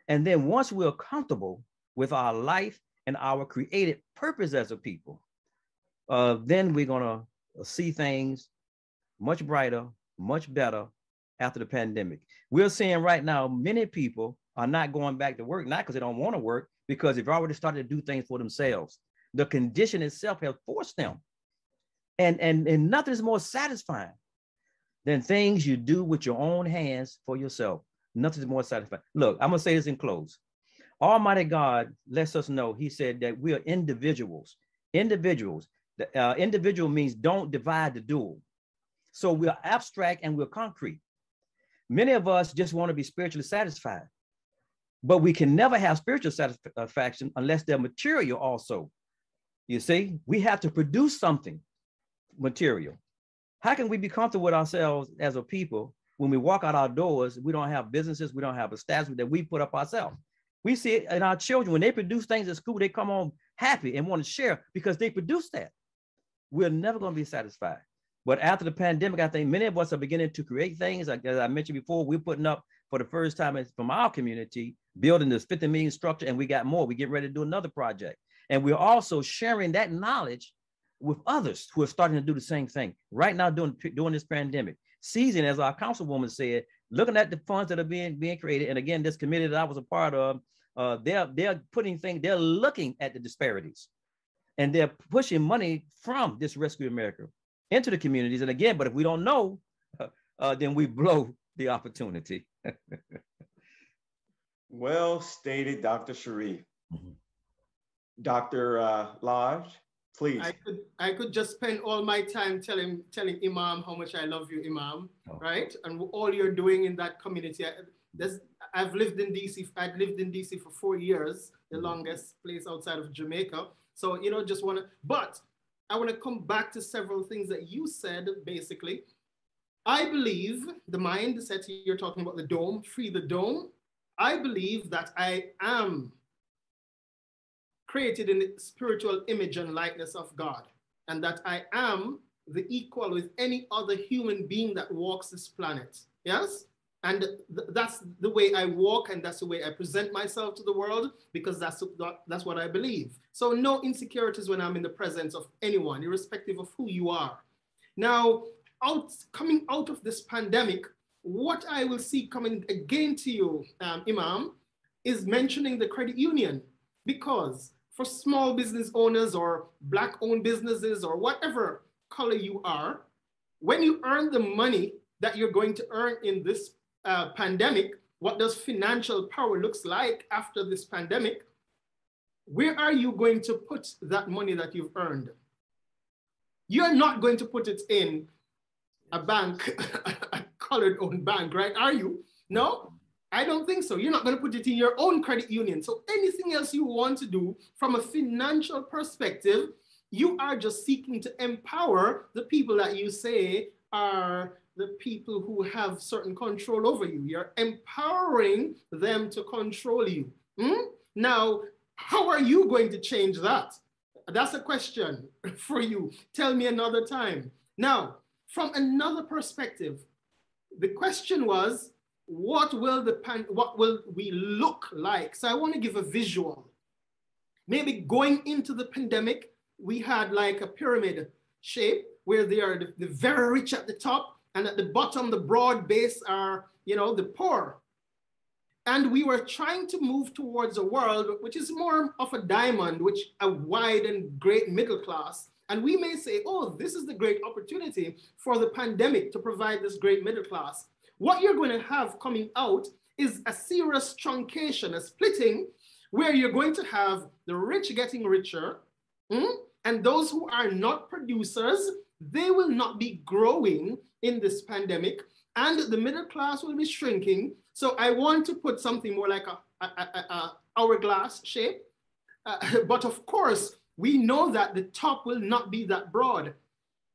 And then once we're comfortable with our life and our created purpose as a people, then we're gonna see things much brighter, much better after the pandemic. We're seeing right now, many people are not going back to work, not because they don't want to work, because they've already started to do things for themselves. The condition itself has forced them. And nothing's more satisfying than things you do with your own hands for yourself. Nothing's more satisfying. Look, I'm gonna say this in close. Almighty God lets us know, he said that we are individuals. Individuals. Individual means don't divide the dual. So we're abstract and we're concrete. Many of us just want to be spiritually satisfied, but we can never have spiritual satisfaction unless they're material also. You see, we have to produce something material. How can we be comfortable with ourselves as a people when we walk out our doors? We don't have businesses, we don't have establishment that we put up ourselves. We see it in our children. When they produce things at school, they come home happy and want to share because they produce that. We're never going to be satisfied. But after the pandemic, I think many of us are beginning to create things. Like, as I mentioned before, we're putting up for the first time from our community, building this 50 million structure, and we got more. We get ready to do another project. And we're also sharing that knowledge with others who are starting to do the same thing right now during this pandemic. Seizing, as our councilwoman said, looking at the funds that are being created. And again, this committee that I was a part of, they're looking at the disparities. And they're pushing money from this Rescue America into the communities. And again, but if we don't know, then we blow the opportunity. Well stated, Dr. Sharif. Dr. Lodge, please. I could just spend all my time telling Imam how much I love you, Imam, right? And all you're doing in that community. I've lived in DC. I've lived in DC for 4 years, the longest place outside of Jamaica. So, you know, but I want to come back to several things that you said, basically. I believe the mindset, you're talking about the dome, free the dome. I believe that I am created in the spiritual image and likeness of God, and that I am the equal with any other human being that walks this planet. Yes? And that's the way I walk, and that's the way I present myself to the world, because that's what I believe. So no insecurities when I'm in the presence of anyone, irrespective of who you are. Now, coming out of this pandemic, what I will see coming again to you, Imam, is mentioning the credit union, because for small business owners or Black-owned businesses or whatever color you are, when you earn the money, that you're going to earn in this pandemic, what does financial power looks like after this pandemic, where are you going to put that money that you've earned? You're not going to put it in a bank, a colored-owned bank, right? Are you? No, I don't think so. You're not going to put it in your own credit union. So anything else you want to do from a financial perspective, you are just seeking to empower the people that you say are the people who have certain control over you. You're empowering them to control you. Now, how are you going to change that? That's a question for you. Tell me another time. Now, from another perspective, the question was, what will we look like? So I want to give a visual. Maybe going into the pandemic, we had like a pyramid shape where they are the very rich at the top, and at the bottom, the broad base are, the poor. And we were trying to move towards a world which is more of a diamond, which a wide and great middle class. And we may say, oh, this is the great opportunity for the pandemic to provide this great middle class. What you're going to have coming out is a serious truncation, a splitting, where you're going to have the rich getting richer, and those who are not producers, they will not be growing in this pandemic, and the middle class will be shrinking. So I want to put something more like a hourglass shape. But of course, we know that the top will not be that broad,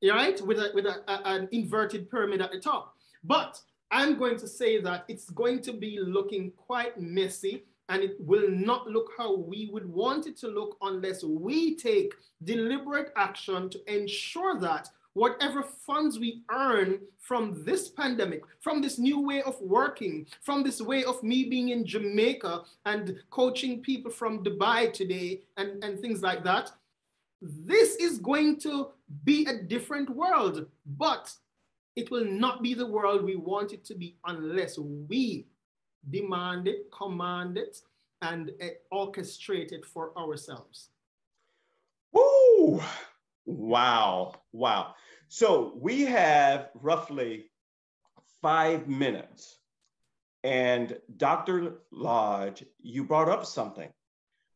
right? With an inverted pyramid at the top. But I'm going to say that it's going to be looking quite messy, and it will not look how we would want it to look unless we take deliberate action to ensure that whatever funds we earn from this pandemic, from this new way of working, from this way of me being in Jamaica and coaching people from Dubai today and things like that, this is going to be a different world, but it will not be the world we want it to be unless we demand it, command it, and orchestrate it for ourselves. Woo! Wow. So we have roughly 5 minutes. And Dr. Lodge, you brought up something.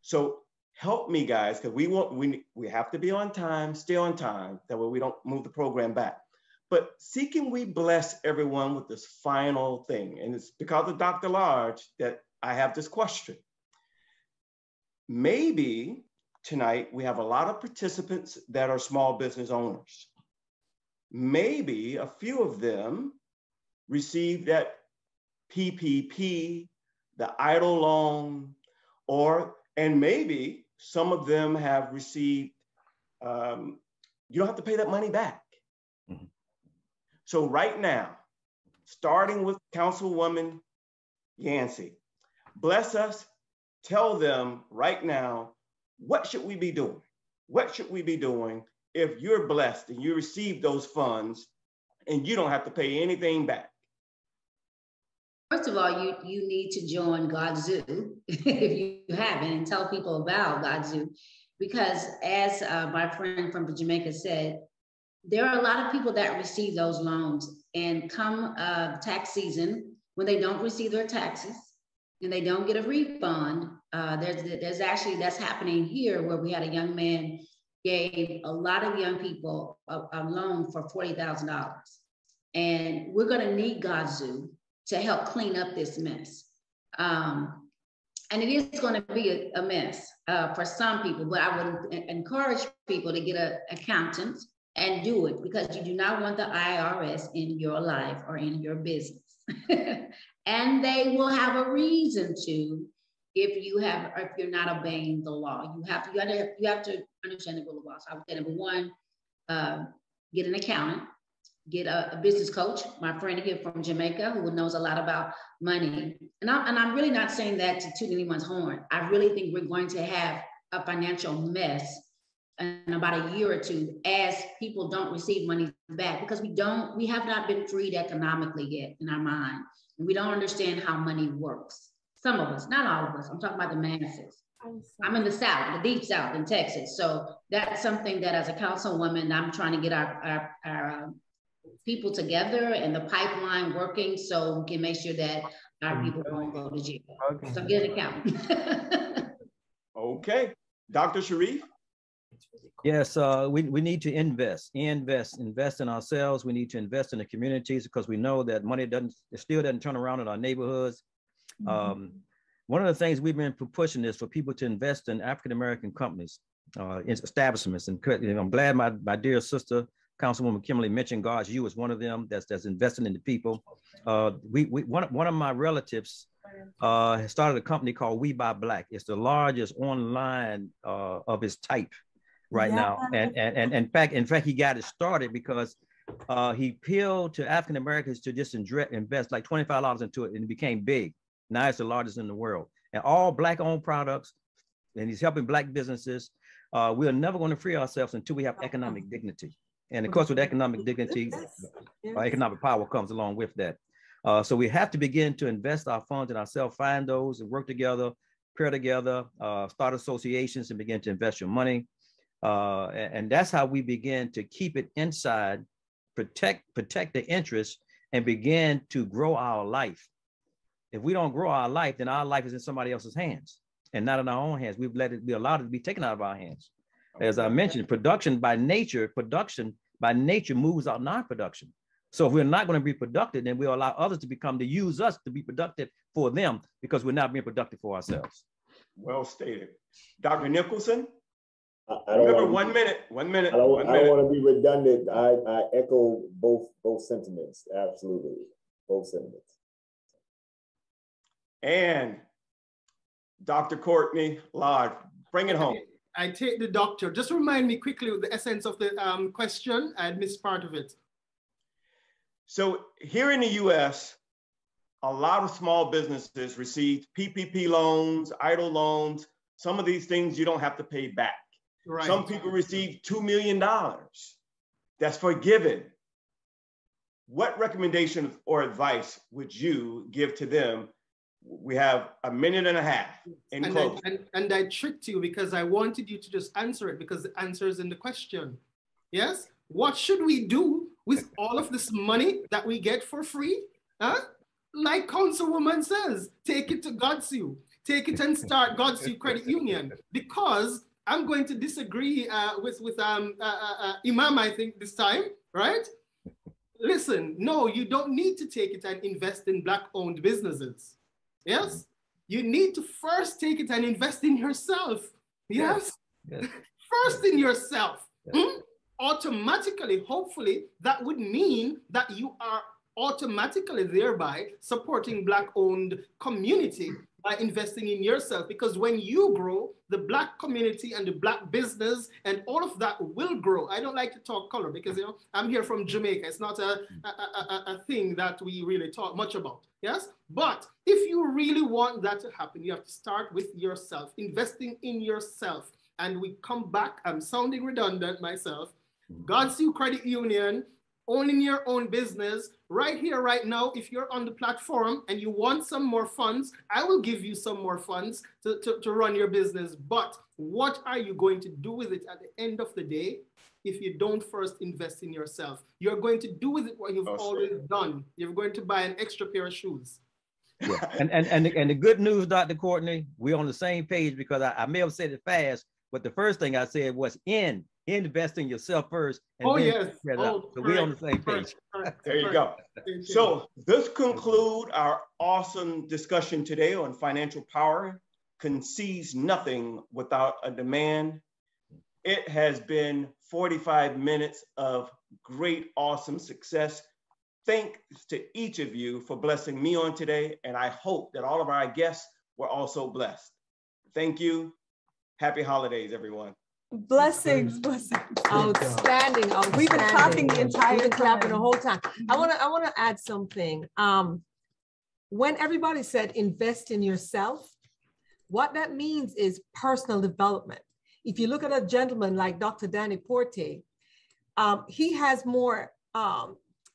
So help me, guys, because we have to be on time, stay on time, that way we don't move the program back. But can we bless everyone with this final thing? And it's because of Dr. Lodge that I have this question. Maybe tonight we have a lot of participants that are small business owners. Maybe a few of them received that PPP, the idle loan, and maybe some of them have received, you don't have to pay that money back. Mm-hmm. So right now, starting with Councilwoman Yancey, bless us, tell them right now, what should we be doing? What should we be doing if you're blessed and you receive those funds and you don't have to pay anything back? First of all, you need to join GODSU if you haven't, and tell people about GODSU, because as my friend from Jamaica said, there are a lot of people that receive those loans, and come tax season, when they don't receive their taxes and they don't get a refund, there's actually, that's happening here, where we had a young man gave a lot of young people a loan for $40,000. And we're going to need GODSU to help clean up this mess. And it is going to be a mess for some people, but I would encourage people to get an accountant and do it, because you do not want the IRS in your life or in your business. And they will have a reason to, if you're not obeying the law. You have to understand the rule of law. So I would say, number one, get an accountant, get a business coach. My friend here from Jamaica, who knows a lot about money. And I'm really not saying that to toot anyone's horn. I really think we're going to have a financial mess in about a year or two as people don't receive money back, because we have not been freed economically yet in our mind. And we don't understand how money works. Some of us, not all of us, I'm talking about the masses. I'm in the South, the deep South in Texas. So that's something that as a councilwoman, I'm trying to get our people together and the pipeline working so we can make sure that our people don't go to jail. So get an accountant. Okay. Dr. Sharif? Yes, we need to invest in ourselves. We need to invest in the communities because we know that money still doesn't turn around in our neighborhoods. One of the things we've been pushing is for people to invest in African-American companies, establishments. And I'm glad my dear sister, Councilwoman Kimberly mentioned GODSU as one of them that's investing in the people. One of my relatives has started a company called We Buy Black. It's the largest online of its type right now. And in fact, he got it started because he appealed to African Americans to just invest like $25 into it, and it became big. Now it's the largest in the world, and all Black-owned products. And he's helping Black businesses. We are never going to free ourselves until we have economic dignity. And of course, with economic dignity, economic power comes along with that. So we have to begin to invest our funds in ourselves, find those and work together, pair together, start associations and begin to invest your money. And that's how we begin to keep it inside, protect the interests, and begin to grow our life. If we don't grow our life, then our life is in somebody else's hands and not in our own hands. We've allowed it to be taken out of our hands. As I mentioned, production by nature moves out non-production. So if we're not going to be productive, then we'll allow others to use us to be productive for them because we're not being productive for ourselves. Well stated. Dr. Nicholson? Remember, 1 minute. I don't want to be redundant. I echo both sentiments. Absolutely. Both sentiments. And Dr. Courtney Lard, bring it home. I take the doctor. Just remind me quickly of the essence of the question. I missed part of it. So here in the US, a lot of small businesses receive PPP loans, EIDL loans. Some of these things you don't have to pay back. Right. Some people receive $2 million. That's forgiven. What recommendation or advice would you give to them? We have a minute and a half in closing. And I tricked you because I wanted you to just answer it because the answer is in the question. Yes? What should we do with all of this money that we get for free? Huh? Like Councilwoman says, take it to GODSU. Take it and start GODSU Credit Union. Because I'm going to disagree with Imam, I think, this time, right? Listen, no, you don't need to take it and invest in Black-owned businesses. Yes? You need to first take it and invest in yourself. Yes? Yes. First in yourself. Yes. Automatically, hopefully, that would mean that you are automatically thereby supporting Black-owned community by investing in yourself, because when you grow, the Black community and the Black business and all of that will grow. I don't like to talk color because, you know, I'm here from Jamaica. It's not a thing that we really talk much about. Yes, but if you really want that to happen, you have to start with yourself, investing in yourself. And we come back, I'm sounding redundant myself, GODSU Credit Union, owning your own business, right here, right now. If you're on the platform and you want some more funds, I will give you some more funds to run your business. But what are you going to do with it at the end of the day if you don't first invest in yourself? You're going to do with it what you've always done. You're going to buy an extra pair of shoes. Yeah. And the good news, Dr. Courtney, we're on the same page because I may have said it fast, but the first thing I said was invest in yourself first. And yes. So we're on the same page. There you go. So this concludes our awesome discussion today on financial power. Concedes nothing without a demand. It has been 45 minutes of great, awesome success. Thanks to each of you for blessing me on today. And I hope that all of our guests were also blessed. Thank you. Happy holidays, everyone. Blessings, blessings. Outstanding. We've been clapping the entire time. Clapping the whole time. I want to add something. When everybody said invest in yourself, what that means is personal development. If you look at a gentleman like Dr. Danny Porte, he has more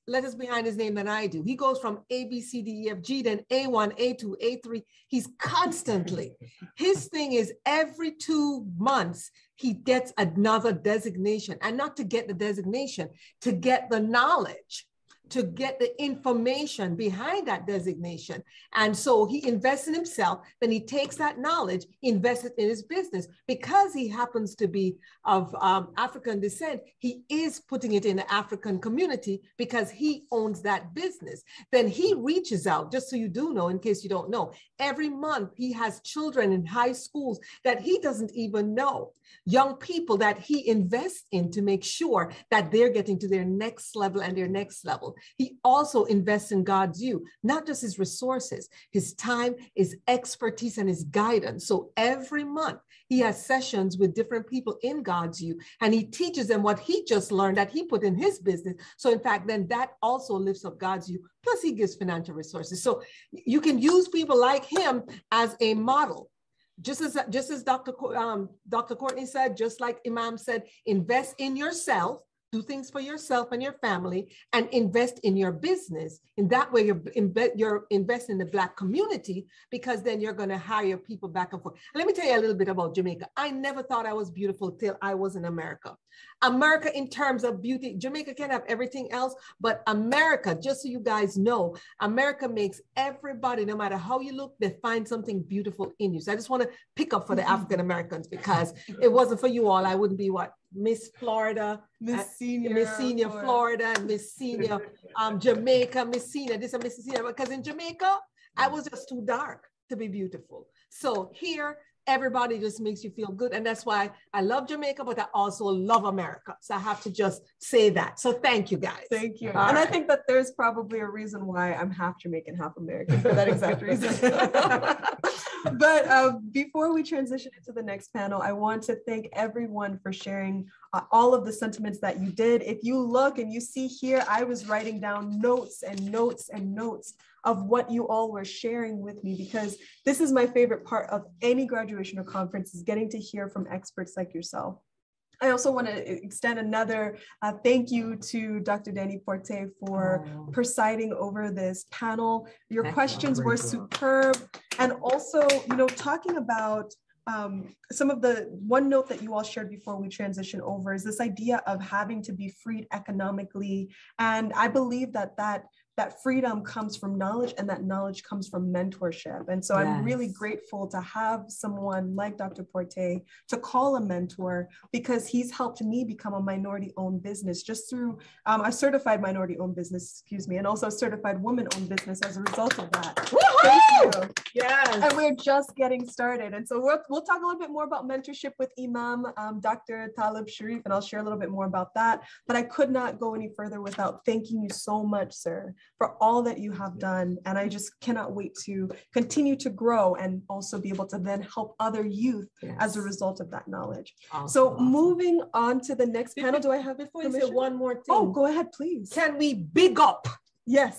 letters behind his name than I do. He goes from A, B, C, D, E, F, G, then A1, A2, A3. He's constantly, his thing is every 2 months, he gets another designation, and not to get the designation, to get the knowledge to get the information behind that designation. And so he invests in himself, then he takes that knowledge, invests it in his business. Because he happens to be of African descent, he is putting it in the African community because he owns that business. Then he reaches out, just so you do know, in case you don't know, every month he has children in high schools that he doesn't even know, young people that he invests in to make sure that they're getting to their next level and their next level. He also invests in GODSU, not just his resources, his time, his expertise, and his guidance. So every month he has sessions with different people in GODSU, and he teaches them what he just learned that he put in his business. So in fact, then that also lifts up GODSU. Plus he gives financial resources. So you can use people like him as a model. Just as Dr. Courtney said, just like Imam said, invest in yourself, do things for yourself and your family, and invest in your business. In that way, you're investing in the Black community, because then you're going to hire people back and forth. Let me tell you a little bit about Jamaica. I never thought I was beautiful till I was in America. America, in terms of beauty, Jamaica can have everything else, but America, just so you guys know, America makes everybody, no matter how you look, they find something beautiful in you. So I just want to pick up for the African Americans, because it wasn't for you all, I wouldn't be what? Miss Florida, Miss Senior Florida, and Miss Senior Jamaica, Miss Senior, this and Miss Senior, because in Jamaica, I was just too dark to be beautiful. So here, everybody just makes you feel good. And that's why I love Jamaica, but I also love America. So I have to just say that. So thank you, guys. Thank you. And I think that there's probably a reason why I'm half Jamaican, half American, for that exact reason. But before we transition into the next panel, I want to thank everyone for sharing all of the sentiments that you did. If you look and you see here, I was writing down notes and notes and notes of what you all were sharing with me, because this is my favorite part of any graduation or conference, is getting to hear from experts like yourself. I also want to extend another thank you to Dr. Danny Porte for presiding over this panel. Your questions were superb. And also, you know, talking about some of the one note that you all shared before we transition over is this idea of having to be freed economically. And I believe that that freedom comes from knowledge, and that knowledge comes from mentorship. And so I'm really grateful to have someone like Dr. Porte to call a mentor, because he's helped me become a minority-owned business just through a certified minority-owned business, excuse me, and also a certified woman-owned business as a result of that. Thank you. Yes. And we're just getting started. And so we'll talk a little bit more about mentorship with Imam, Dr. Talib Sharif, and I'll share a little bit more about that. But I could not go any further without thanking you so much, sir, for all that you have done. And I just cannot wait to continue to grow and also be able to then help other youth as a result of that knowledge. So moving on to the next panel, do I have before you say one more thing? Oh, go ahead, please. Can we big up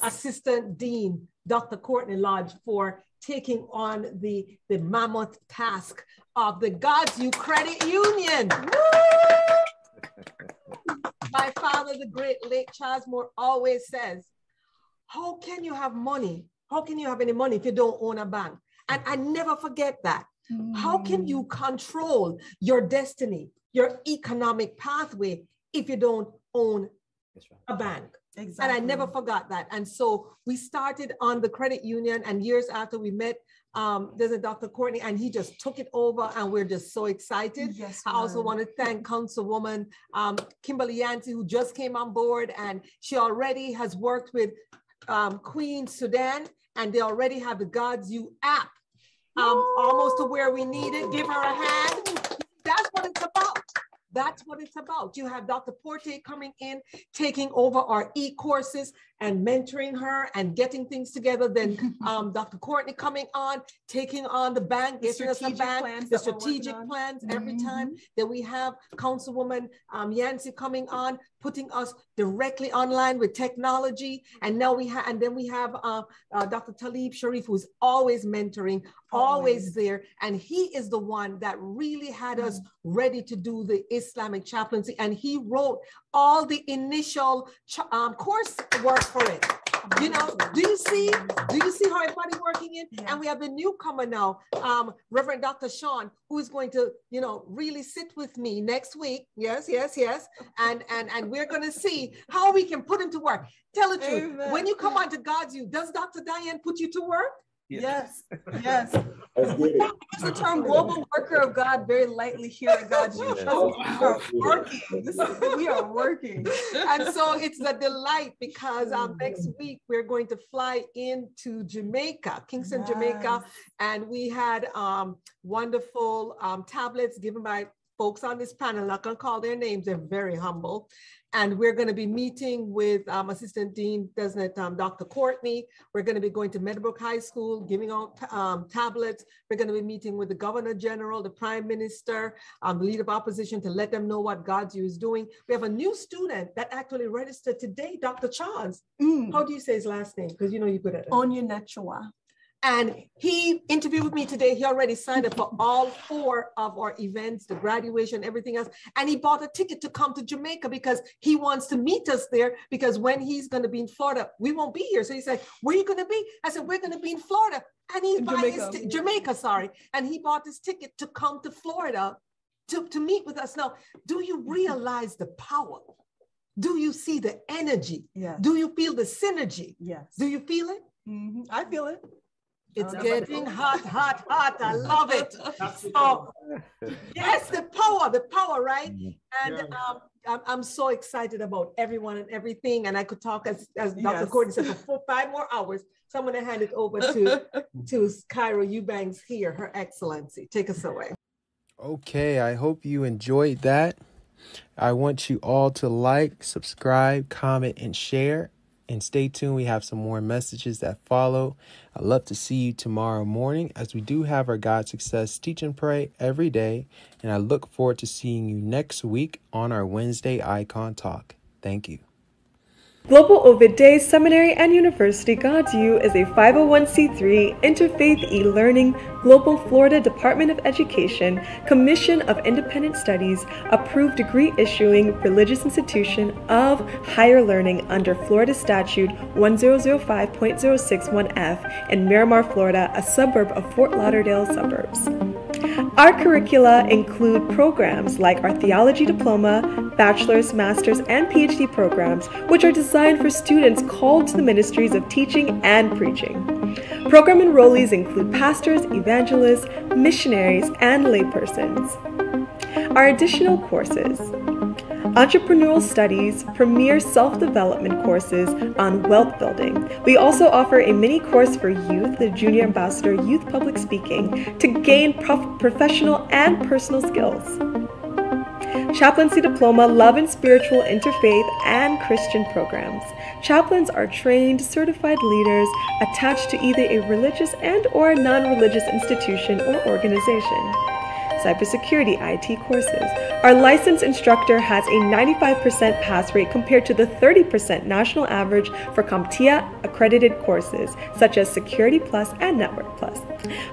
Assistant Dean Dr. Courtney Lodge for taking on the mammoth task of the GODSU Credit Union? My father, the great late Charles Moore, always says, how can you have money? How can you have any money if you don't own a bank? And I never forget that. How can you control your destiny, your economic pathway, if you don't own a bank? Exactly. And I never forgot that. And so we started on the credit union, and years after we met, there's a Dr. Courtney, and he just took it over, and we're just so excited. Yes, I also want to thank Councilwoman Kimberly Yancey, who just came on board, and she already has worked with Queen Sudan, and they already have the GODSU app almost to where we need it. Give her a hand. That's what it's about. That's what it's about. You have Dr. Porte coming in, taking over our e-courses and mentoring her and getting things together. Then Dr. Courtney coming on, taking on the bank, getting us a bank, the strategic plans every time. Then we have Councilwoman Yancey coming on, putting us directly online with technology. And now we have, and then we have Dr. Talib Sharif, who's always mentoring, always there. And he is the one that really had us ready to do the Islamic chaplaincy. And he wrote all the initial course work for it. You know, do you see how everybody working in? Yeah. And we have a newcomer now, Reverend Dr. Sean, who is going to, you know, really sit with me next week. Yes. And we're going to see how we can put him to work. Tell the truth. Amen. When you come on to GODSU, does Dr. Diane put you to work? Yes. We use the term global worker of God very lightly here at GODSU. We are working. And so it's a delight because next week we're going to fly into Jamaica, Kingston, Jamaica. And we had wonderful tablets given by folks on this panel. I'm not going to call their names. They're very humble. And we're going to be meeting with Assistant Dean Designate Dr. Courtney. We're going to be going to Meadowbrook High School, giving out tablets. We're going to be meeting with the Governor General, the Prime Minister, the Leader of Opposition, to let them know what GODSU is doing. We have a new student that actually registered today, Dr. Charles. How do you say his last name? Because you know you're good at it. Onyenechua. And he interviewed with me today. He already signed up for all 4 of our events, the graduation, everything else. And he bought a ticket to come to Jamaica because he wants to meet us there, because when he's going to be in Florida, we won't be here. So he said, where are you going to be? I said, we're going to be in Florida. And he's buying Jamaica, sorry. And he bought this ticket to come to Florida to meet with us. Now, do you realize the power? Do you see the energy? Yes. Do you feel the synergy? Yes. Do you feel it? Mm-hmm. I feel it. It's getting hot. I love it. So, yes, the power, right? And I'm so excited about everyone and everything. And I could talk, as Dr. Courtney said, for 5 more hours. So I'm going to hand it over to Kyra Eubanks here, Her Excellency. Take us away. Okay, I hope you enjoyed that. I want you all to like, subscribe, comment, and share. And stay tuned. We have some more messages that follow. I'd love to see you tomorrow morning, as we do have our God Success Teach and Pray every day. And I look forward to seeing you next week on our Wednesday Icon Talk. Thank you. Global Ovid Day Seminary and University GODSU is a 501c3 interfaith e-learning Global Florida Department of Education Commission of Independent Studies approved degree issuing religious institution of higher learning under Florida Statute 1005.061F in Miramar, Florida, a suburb of Fort Lauderdale suburbs. Our curricula include programs like our theology diploma, bachelor's, master's, and PhD programs, which are designed for students called to the ministries of teaching and preaching. Program enrollees include pastors, evangelists, missionaries, and laypersons. Our additional courses: Entrepreneurial Studies, premier self-development courses on wealth building. We also offer a mini course for youth, the Junior Ambassador Youth Public Speaking, to gain professional and personal skills. Chaplaincy Diploma, Love and Spiritual, Interfaith, and Christian programs. Chaplains are trained, certified leaders attached to either a religious and/or non-religious institution or organization. Cybersecurity IT courses. Our licensed instructor has a 95% pass rate compared to the 30% national average for CompTIA accredited courses, such as Security Plus and Network Plus.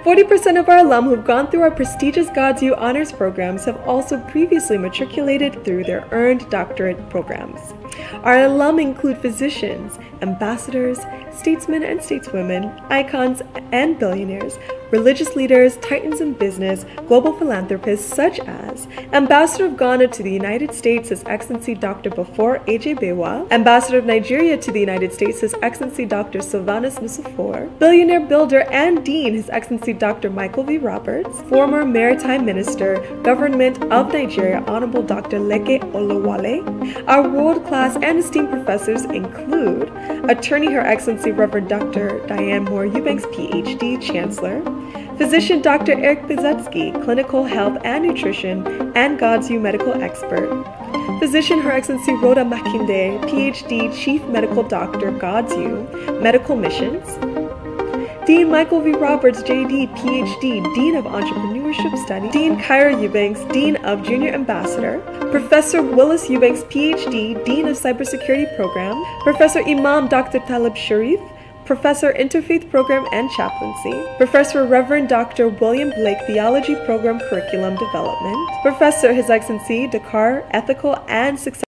40% of our alum who've gone through our prestigious GODSU honors programs have also previously matriculated through their earned doctorate programs. Our alum include physicians, ambassadors, statesmen and stateswomen, icons and billionaires, religious leaders, titans in business, global philanthropists such as Ambassador of Ghana to the United States, His Excellency Dr. Bafor A.J. Bewa, Ambassador of Nigeria to the United States, His Excellency Dr. Sylvanus Musafor, billionaire builder and dean, His Excellency Dr. Michael V. Roberts, former Maritime Minister, Government of Nigeria, Honorable Dr. Leke Olawale. Our world-class and esteemed professors include Attorney Her Excellency Reverend Dr. Diane Moore Eubanks, Ph.D., Chancellor, Physician Dr. Eric Bizetsky, Clinical Health and Nutrition and GODSU Medical Expert, Physician Her Excellency Rhoda Makinde, Ph.D., Chief Medical Doctor, GODSU Medical Missions, Dean Michael V. Roberts, J.D., Ph.D., Dean of Entrepreneurship Studies, Dean Kyra Eubanks, Dean of Junior Ambassador, Professor Willis Eubanks, Ph.D., Dean of Cybersecurity Program, Professor Imam Dr. Talib Sharif, Professor Interfaith Program and Chaplaincy, Professor Reverend Dr. William Blake Theology Program Curriculum Development, Professor His Excellency Dakar Ethical and Success